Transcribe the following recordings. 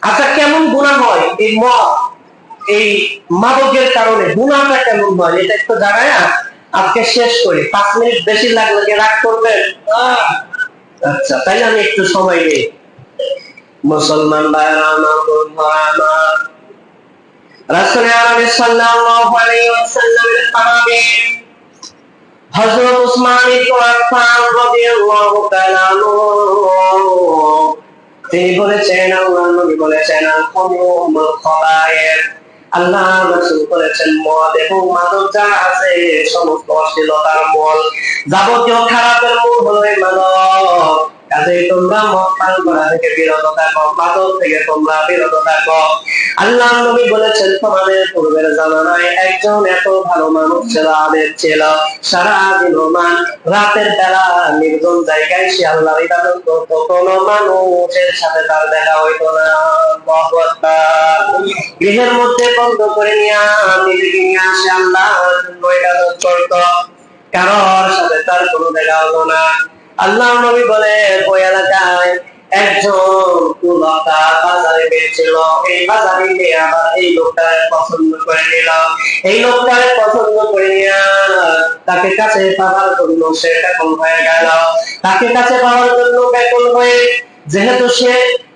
আচ্ছা, কেমন গুনাহ হয় এই মদ, এই মাদকের কারণে গুনাহটা কেমন হয় এটা একটু জানায় আজকে শেষ করি। 5 মিনিট বেশি লাগলে কি রাগ করবেন? আচ্ছা, তাইলে আমি একটু সময় নেই। মুসলমান ভাইরা আমার, বন্ধুরা আমার, রাসূল আরবি সাল্লাল্লাহু আলাইহি ওয়াসাল্লামের সাহাবী হযরত উসমান ইবনে আফফান রাদিয়াল্লাহু তাআলা আনহু তিনি বলেছেন, আল্লাহর নবী বলেছেন, আল খামরু উম্মুল খাবায়ের, আল্লাহ রাসূল বলেছেন মদ এবং মাদক যা আছে সমস্ত অশ্লীলতার মূল, যাবতীয় খারাপের মূল হলো এই মাদক। কাজেই তোমরা মদ পান করা থেকে বিরত থাকো, মাদক থেকে তোমরা বিরত থাকো। আল্লাহ নবী বলেছেন, তোমাদের পূর্বের জামানায় একজন এত ভালো মানুষ ছিল, আলেম ছিল, সারা দিনমান রাতের বেলা নির্জন জায়গায় সে আল্লাহর ইবাদত করত, কোনো মানুষের সাথে তার দেখা হইতো না। আল্লাহু আকবার। গৃহের মধ্যে বন্ধ করে নিয়ে নিজেকে নিয়ে আসে আল্লাহর জন্য ইবাদত করত, কারোর সাথে তার কোনো দেখা হতো না। আল্লাহর নবী বলেন, ওই এলাকায় একজন লোকা বাজারে বেরছিল, এই বাজারে গিয়ে আবার এই লোকটার পছন্দ করে নিল, এই লোকটার পছন্দ করে নিয়ে তাকে কাছে পাওয়ার জন্য সে ব্যাকুল হয়ে গেল। তাকে কাছে পাওয়ার জন্য ব্যাকুল হয়ে, যেহেতু সে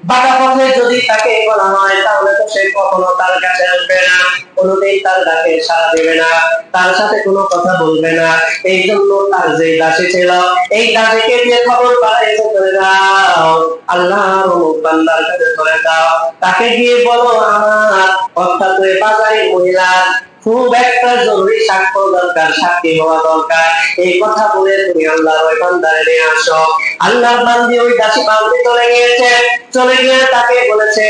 বাঁকা পথে যদি তাকে বলা হয় তাহলে তো সে কখনো তার কাছে আসবে না, কোনোদিন তার ডাকে সাড়া দেবে না, তার সাথে কোনো কথা বলবে না। এই জন্য তার যে দাসী ছিল, এই দাসীকে দিয়ে খবর পাঠাইতে, চলে যাও আল্লাহর অমুক বান্দার কাছে চলে যাও, তাকে গিয়ে বলো আমার অর্থাৎ ওই বাজারের মহিলা খুব একটা জরুরি সাক্ষ্য দরকার, সাক্ষী হওয়া দরকার, এই কথা বলে তুমি আল্লাহর ওই বান্দারে নিয়ে আসো। আল্লাহর বান্দি ওই দাসী বান্দি চলে গিয়েছে, চলে গিয়ে তাকে বলেছে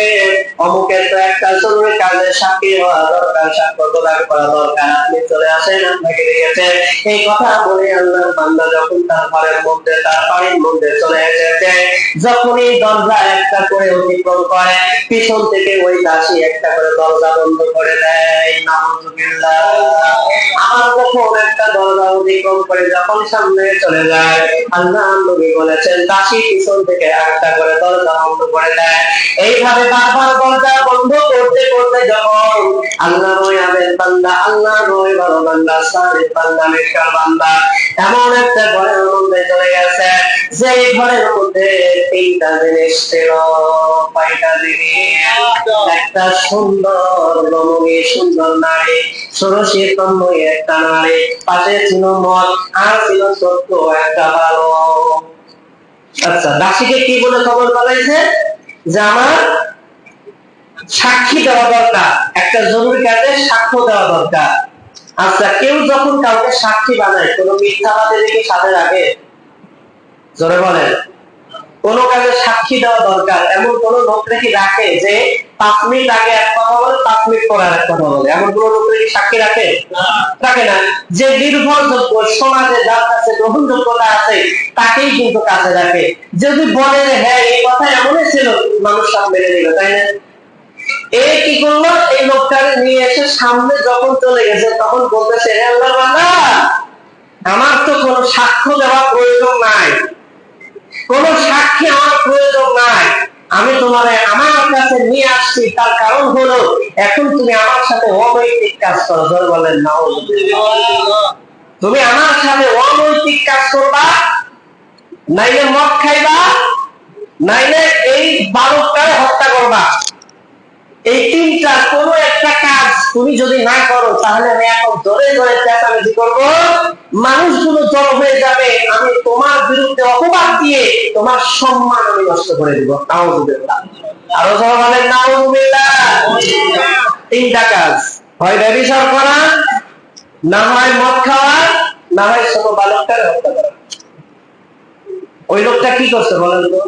অমুকের তো একটা জরুরি কাজের সাক্ষী হওয়া দরকার, সাক্ষ্য প্রদান করা দরকার, আপনি চলে আসেন, আপনাকে দিয়েছে। এই কথা বলে আল্লাহর বান্দা যখন তার ঘরের মধ্যে, তার বাড়ির মধ্যে চলে এসেছে, যখনই দরজা একটা করে অতিক্রম করে, পিছন থেকে ওই দাসী একটা করে দরজা বন্ধ করে দেয়। নাউযুবিল্লাহ। আমার যখন একটা দরজা অতিক্রম করে যখন সামনে চলে যায়, আল্লাহর নবী বলেছেন দাসী পিছন থেকে একটা করে দরজা বন্ধ করে দেয়। এইভাবে বারবার দরজা বন্ধ করতে করতে যখন আল্লাহর ওই আবেদ বান্দা, আল্লাহর ওই ভালো বান্দা, সালিহ বান্দা, নেককার বান্দা এমন একটা ঘরের মধ্যে চলে গেছে, যে ঘরের মধ্যে তিনটা জিনিস ছিল। কয়টা জিনিস? একটা সুন্দর রমণী, সুন্দর নারী, ষোড়শী তন্ময়ী একটা নারী, পাশে ছিল মদ, আর ছিল ছোট্ট একটা বালক। আচ্ছা, দাসীকে কি বলে খবর পাঠাইছে? যে আমার সাক্ষী দেওয়া দরকার, একটা জরুরি কাজে সাক্ষ্য দেওয়া দরকার। আচ্ছা, কেউ যখন কাউকে সাক্ষী বানায়, কোন মিথ্যাবাদীকে সাথে রাখে? জোরে বলেন। কোন কাজে সাক্ষী দেওয়া দরকার এমন কোন লোক নাকি রাখে যে 5 মিনিট আগে এক কথা বলে 5 মিনিট পরে আর এক কথা বলে? এমন কোন লোক নাকি সাক্ষী রাখে? রাখে না। যে নির্ভরযোগ্য, সমাজে যার কাছে গ্রহণযোগ্যতা আছে তাকেই কিন্তু কাছে রাখে। যদি বলে হ্যাঁ এই কথা এমনই ছিল, মানুষ সব মেনে নিল, তাই না? এ কি করলো? এই লোকটাকে নিয়ে এসে সামনে যখন চলে গেছে তখন বলতেছে, হে আল্লাহর বান্দা, আমার তো কোনো সাক্ষ্য দেওয়ার প্রয়োজন নাই, কোন সাক্ষী আমার প্রয়োজন নাই, আমি তোমারে আমার কাছে নিয়ে আসছি, তার কারণ হলো এখন তুমি আমার সাথে অনৈতিক কাজ করো। ধরে বলেন নাউযুবিল্লাহ। তুমি আমার সাথে অনৈতিক কাজ করবা, নাইলে মদ খাইবা, নাইলে এই বালকটাকে হত্যা করবা। এই তিনটা কোন একটা কাজ তুমি যদি না করো, তাহলে আমি এখন জোরে জোরে চেঁচামেচি করবো, মানুষগুলো জড়ো হয়ে যাবে, আমি তোমার বিরুদ্ধে অপবাদ দিয়ে তোমার সম্মান আমি নষ্ট করে দিব। নাউযুবিল্লাহ। আরো জোরে বলেন নাউযুবিল্লাহ। তিনটা কাজ, হয় ব্যভিচার করা, না হয় মদ খাওয়া, না হয় ছোট বালকটাকে হত্যা করা। ওই লোকটা কি করছে বলেন তো?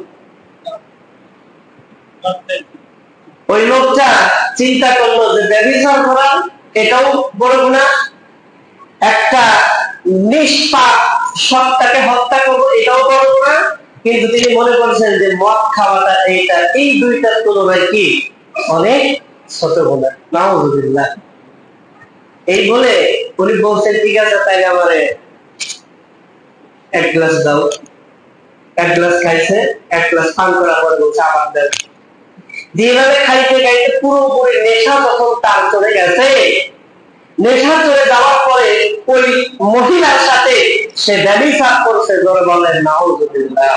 ওই লোকটা চিন্তা করলো যে ব্যভিচার করা এটাও বড় গুনাহ, একটা নিষ্পাপ সত্তাকে হত্যা করবো এটাও বড় গুনাহ, কিন্তু তিনি মনে করছেন যে মদ খাওয়াটা এইটা, এই দুইটার তুলনায় কি অনেক ছোট গুনাহ। নাউযুবিল্লাহ। এই বলে উনি বলছেন, ঠিক আছে তাই আমারে এক গ্লাস দাও। এক গ্লাস খাইছে, এক গ্লাস পান করার পরে বলছে আবার দেন। যেভাবে খাইতে খাইতে পুরোপুরি নেশা যখন তার চলে গেছে, নেশা চলে যাওয়ার পরে ওই মহিলার সাথে সে ব্যভিচার করছে, জোরে বলেন নাউজুবিল্লাহ।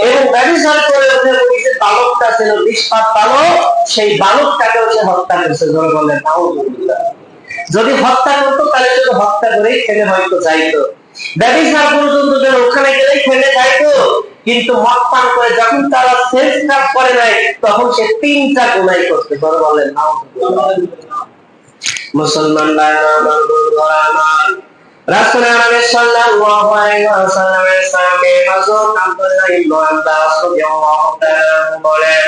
এবং ব্যভিচার করে ওঠে ওই যে বালকটা ছিল নিষ্পাপ বালক, সেই বালকটাকেও সে হত্যা করছে, জোরে বলেন নাউজুবিল্লাহ। যদি হত্যা করতো তাহলে শুধু হত্যা করেই ফেলে হয়তো যাইতো, ব্যভিচার পর্যন্ত ওখানে গেলেই ফেলে যাইতো। কিন্তু মদ পান করে যখন তারা সেন্স কাজ করে নাই, তখন সে 3টা গুনাহ করতে, জোরে বলেন নাউজুবিল্লাহ। মুসলমান রাসূল সাল্লাল্লাহু আলাইহি ওয়াসাল্লামের সামনে হযরত আব্দুল্লাহ ইবনে আব্বাস রাদিয়াল্লাহু তাআলা বলেন,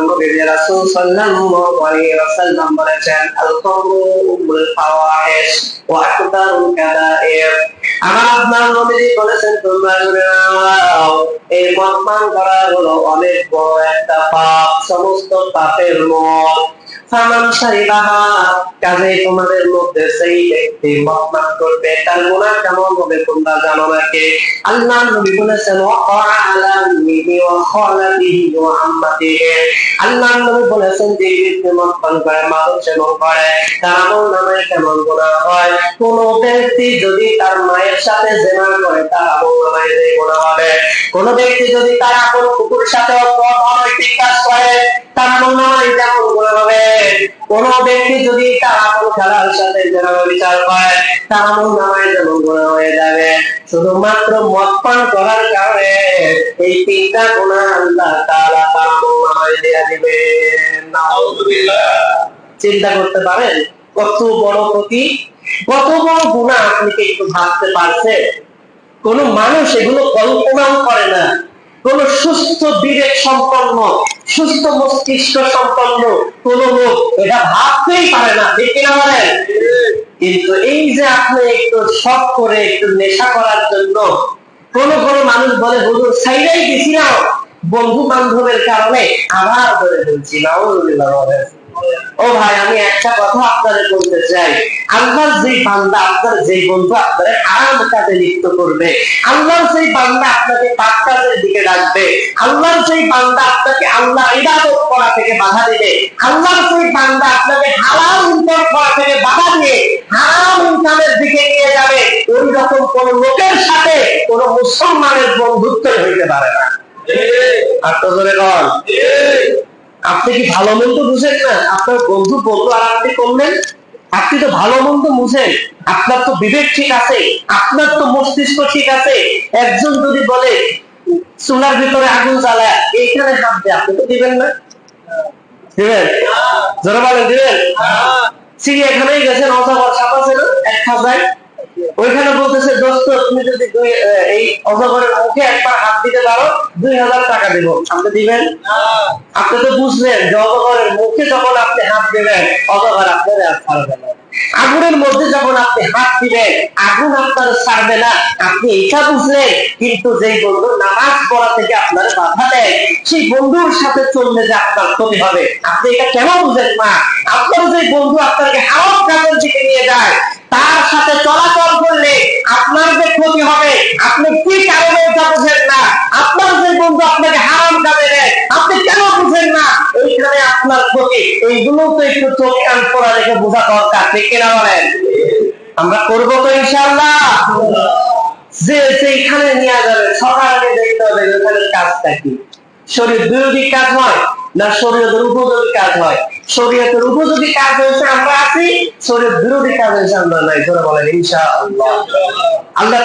নবী রাসূল সাল্লাল্লাহু আলাইহি ওয়াসাল্লাম বলেছেন, আল কওলু উমুল ফাওয়াহিশ ওয়া আকবারুল কাবায়ের। আমার আপনার নবী বলেছেন, তোমরা জেনে নাও এই মদ পান করা হলো অনেক বড় একটা পাপ, সমস্ত পাপের মূল। ফামান শারিবাহা, কাজে তোমাদের মধ্যে সেই ব্যক্তি মদ পান করবে, তার গুনাহ কেমন হবে তোমরা জানো নাকি? আল্লাহর নবী বলেছেন, ওয়াকা আলা মিহি ওয়া খালাতিহি ওয়া আম্মাতিহি। আল্লাহর নবী বলেছেন, যে ব্যক্তি মদ পান করে, মাদক সেবন করে, তার আমলনামায় কেমন গুনাহ হয়? কোন ব্যক্তি যদি তার মায়ের সাথে জিনা করে, তার আমলনামায় যে গুনাহ হবে। কোন ব্যক্তি যদি তার আপন কুকুরের সাথে অনৈতিক কাজ করে, তার আমলনামায় যেমন গুনাহ হবে। কোন ব্যক্তি যদি তার আপন খালার সাথে জিনা বিচার করে, তার আমলনামায় যেমন গুনাহ হয়ে যাবে। শুধুমাত্র মদ পান করার কারণে এই 3টা গুনাহ আল্লাহ তাআলা তার আমলনামায় দিয়ে দিবেন। নাউজুবিল্লাহ। চিন্তা করতে পারেন কত বড় ক্ষতি, কত বড় গুনাহ। আপনি কি একটু ভাবতে পারছেন? কোন মানুষ এগুলো কল্পনাও করে না। কোন সুস্থ বিবেক সম্পন্ন, সুস্থ মস্তিষ্ক সম্পন্ন কোন লোক এটা ভাবতেই পারে না, ঠিক কিনা বলেন? কিন্তু এই যে আপনি একটু শখ করে একটু নেশা করার জন্য কোন কোন মানুষ বলে, হুজুর ছাইড়াই দিছি না, বন্ধু বান্ধবের কারণে আবার ধরে ফেলছি। নাউজুবিল্লাহ। ও ভাই, আমি একটা কথা আপনাদের বলতে চাই, আল্লাহর যে বান্দা, আপনার যে বন্ধু আপনার হারাম কাজে লিপ্ত করবে, আল্লাহর সেই বান্দা আপনাকে পাপ কাজের দিকে ডাকবে, আল্লাহর সেই বান্দা আপনাকে আল্লাহ ইবাদত করা থেকে বাধা দিবে, আল্লাহর সেই বান্দা আপনাকে হালাল ইনকাম করা থেকে বাধা দিয়ে হারাম ইনকামের দিকে নিয়ে যাবে, ওই রকম কোন লোকের সাথে কোন মুসলমানের বন্ধুত্ব হইতে পারে না। আত্মজোরে কন। আপনি কি ভালো মন্দ বুঝেন না? আপনার বন্ধু বললো আর আপনি করলেন। আপনি তো ভালো মন্দ বুঝেন, আপনার তো বিবেক ঠিক আছে, আপনার তো মস্তিষ্ক ঠিক আছে। একজন যদি বলে চুলার ভিতরে আগুন জ্বালায়, এইখানে হাত দিয়ে, আপনি তো দিবেন না? দিবেন? জোরে বলেন, দিবেন? চিড়িয়াখানায় গেছেন, অজগর সাপ আছে না এক খাঁচায়, ওইখানে বলতেছে, দোস্ত তুমি যদি এই অজগরের মুখে একবার হাত দিতে পারো 2000 টাকা দেব, আপনি দিবেন? আপনি তো বুঝলেন যে অজগরের মুখে যখন আপনি হাত দিবেন, অজগর আপনার আর ছাড়বে না। আগুনের মধ্যে যখন আপনি হাত দিবেন, আগুন আপনার ছাড়বে না, আপনি এটা বুঝলেন। কিন্তু যেই বন্ধু নামাজ পড়া থেকে আপনার বাধা দেয়, সেই বন্ধুর সাথে চললে যে আপনার ক্ষতি হবে, আপনি এটা কেন বুঝেন না? আপনার যে বন্ধু আপনাকে হারাম কাজের দিকে নিয়ে যায়, তার সাথে চলাচল করলে আপনার যে ক্ষতি হবে, আপনি কি কারণে এটা বুঝেন না? আপনার যে বন্ধু আপনাকে হারাম কাজে দেয়, আপনি কেন বুঝেন না এইখানে আপনার ক্ষতি? এইগুলো তো একটু চোখ কান খোলা রেখে বোঝা দরকার, ঠিক কিনা বলেন? আমরা করবো তো ইনশাআল্লাহ। যে সেইখানে নিয়ে যাবে, সবার আগে দেখতে হবে ওখানে কাজটা কি, শরীর বিরোধী কাজ হয় না শরীয়তের উপযোগী কাজ হয়? শরীয়তের উপযোগী কাজ হয়েছে আমরা আছি, শরীয়ত বিরোধী কাজ হয়েছে আমরা নাই। ধরে বলেন ইনশাআল্লাহ। আল্লাহ